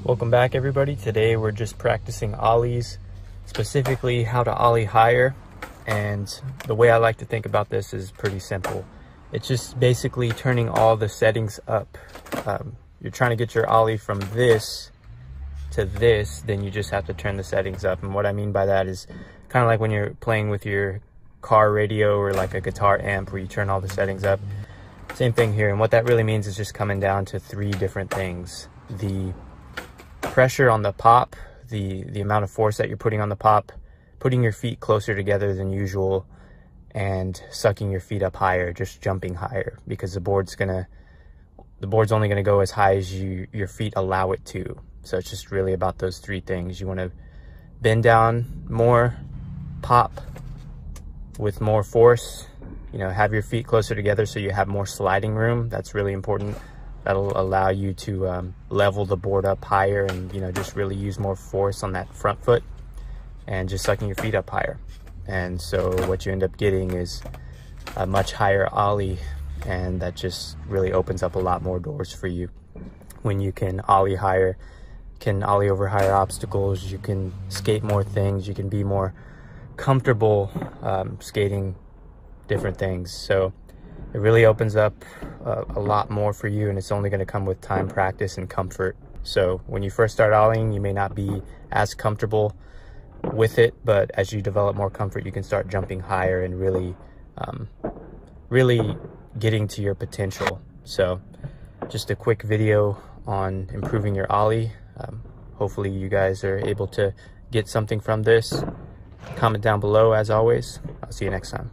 Welcome back, everybody. Today we're just practicing ollies, specifically how to ollie higher. And the way I like to think about this is pretty simple. It's just basically turning all the settings up. You're trying to get your ollie from this to this, then you just have to turn the settings up. And what I mean by that is kind of like when you're playing with your car radio or like a guitar amp where you turn all the settings up. Same thing here. And what that really means is just coming down to three different things: the pressure on the pop, the amount of force that you're putting on the pop, putting your feet closer together than usual, and sucking your feet up higher, just jumping higher, because the board's only gonna go as high as your feet allow it to. So it's just really about those three things. You want to bend down more, pop with more force, have your feet closer together so you have more sliding room. That's really important. That'll allow you to level the board up higher and, just really use more force on that front foot and just sucking your feet up higher. And so what you end up getting is a much higher ollie, and that just really opens up a lot more doors for you. When you can ollie higher, can ollie over higher obstacles, you can skate more things, you can be more comfortable skating different things. So it really opens up a lot more for you, and it's only going to come with time, practice, and comfort. So when you first start ollieing, you may not be as comfortable with it, but as you develop more comfort, you can start jumping higher and really getting to your potential. So just a quick video on improving your ollie. Hopefully you guys are able to get something from this. Comment down below as always. I'll see you next time.